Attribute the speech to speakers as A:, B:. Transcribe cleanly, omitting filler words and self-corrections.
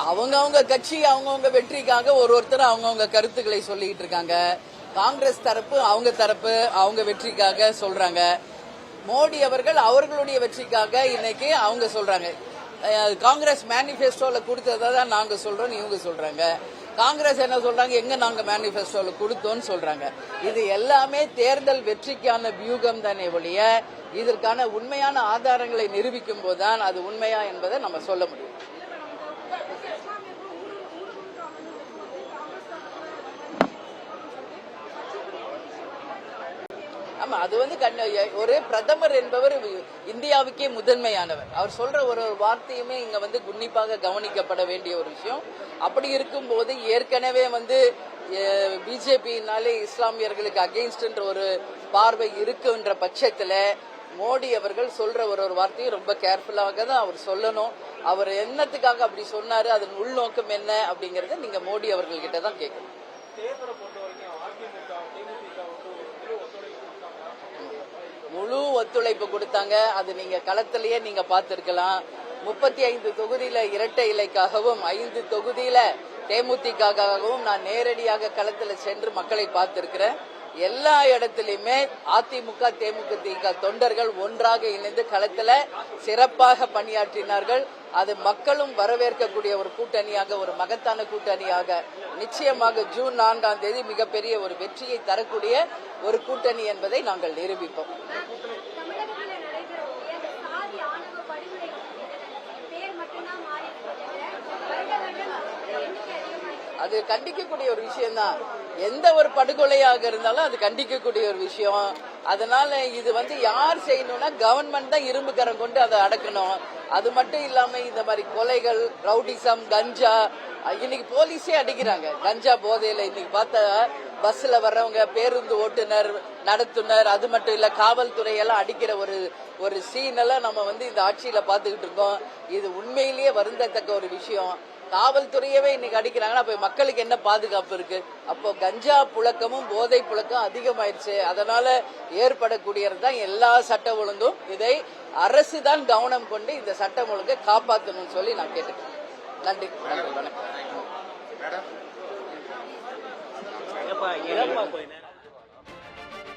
A: அவங்கவுங்க கட்சி அவங்கவுங்க வெற்றிக்காக ஒருத்தர் அவங்கவுங்க கருத்துக்களை சொல்லிட்டு இருக்காங்க. காங்கிரஸ் தரப்பு அவங்க வெற்றிக்காக சொல்றாங்க. மோடி அவர்கள் அவர்களுடைய வெற்றிக்காக இன்னைக்கு அவங்க சொல்றாங்க. காங்கிரஸ் மேனிபெஸ்டோல கொடுத்ததான் நாங்க சொல்றோம், இவங்க சொல்றாங்க. காங்கிரஸ் என்ன சொல்றாங்க, எங்க நாங்க மேனிபெஸ்டோல கொடுத்தோம்னு சொல்றாங்க. இது எல்லாமே தேர்தல் வெற்றிக்கான வியூகம் தானே ஒழிய இதற்கான உண்மையான ஆதாரங்களை நிரூபிக்கும் போதுதான் அது உண்மையா என்பதை நம்ம சொல்ல முடியும். ஆமா, அது ஒரு பிரதமர் என்பவர் இந்தியாவுக்கே முதன்மையானவர். அவர் சொல்ற ஒரு வார்த்தையுமே இங்க உன்னிப்பாக கவனிக்கப்பட வேண்டிய ஒரு விஷயம். அப்படி இருக்கும்போது ஏற்கனவே பிஜேபியினாலே இஸ்லாமியர்களுக்கு அகெயின்ஸ்ட் ஒரு பார்வை இருக்குன்ற பட்சத்துல மோடி அவர்கள் சொல்ற ஒரு வார்த்தையும் ரொம்ப கேர்ஃபுல்லாக தான் அவர் சொல்லணும். அவர் என்னத்துக்காக அப்படி சொன்னாரு, அதன் உள்நோக்கம் என்ன அப்படிங்கறத நீங்க மோடி அவர்கள் கிட்ட தான் கேட்கணும். முழு ஒத்துழைப்பு கொடுத்தாங்க. அது நீங்க களத்திலேயே நீங்க பார்த்திருக்கலாம். 35 தொகுதியில இரட்டை இலைக்காகவும் 5 தொகுதியில தேமுதிகவும் நான் நேரடியாக களத்தில் சென்று மக்களை பார்த்திருக்கிறேன். எல்லா இடத்திலுமே அதிமுக தேமுதிக தொண்டர்கள் ஒன்றாக இணைந்து களத்தில் சிறப்பாக பணியாற்றினார்கள். அது மக்களும் வரவேற்கக்கூடிய ஒரு கூட்டணியாக, ஒரு மகத்தான கூட்டணியாக நிச்சயமாக ஜூன் 4ஆம் தேதி மிகப்பெரிய ஒரு வெற்றியை தரக்கூடிய ஒரு கூட்டணி என்பதை நாங்கள் நிரூபிப்போம். அது கண்டிக்கக்கூடிய ஒரு விஷயம் தான். எந்த ஒரு படுகொலையாக இருந்தாலும் அது கண்டிக்கக்கூடிய ஒரு விஷயம். அதனால இது யார் செய்யணும்னா கவர்மெண்ட் தான் இரும்பு கரம் கொண்டு அதை அடக்கணும். அது மட்டும் இல்லாம இந்த மாதிரி கொலைகள், ரவுடிசம், கஞ்சா, இன்னைக்கு போலீஸே அடிக்கிறாங்க கஞ்சா போதையில. இன்னைக்கு பார்த்தா பஸ்ல வர்றவங்க, பேருந்து ஓட்டுநர், நடத்துனர், அது மட்டும் இல்ல காவல்துறை எல்லாம் அடிக்கிற ஒரு சீன் எல்லாம் நம்ம இந்த ஆட்சியில பாத்துக்கிட்டு இருக்கோம். இது உண்மையிலேயே வருந்தத்தக்க ஒரு விஷயம். காவல்துறையவே இன்னைக்கு அடிக்கிறாங்கன்னா அப்ப மக்களுக்கு என்ன பாதுகாப்பு இருக்கு? அப்போ கஞ்சா புழக்கமும் போதை புழக்கம் அதிகமாயிருச்சு. அதனால ஏற்படக்கூடியதுதான் எல்லா சட்ட ஒழுங்கும். இதை அரசு தான் கவனம் கொண்டு இந்த சட்டம் ஒழுங்கை காப்பாற்றணும்னு சொல்லி நான் கேட்டுக்கிறேன். நன்றி, வணக்கம்.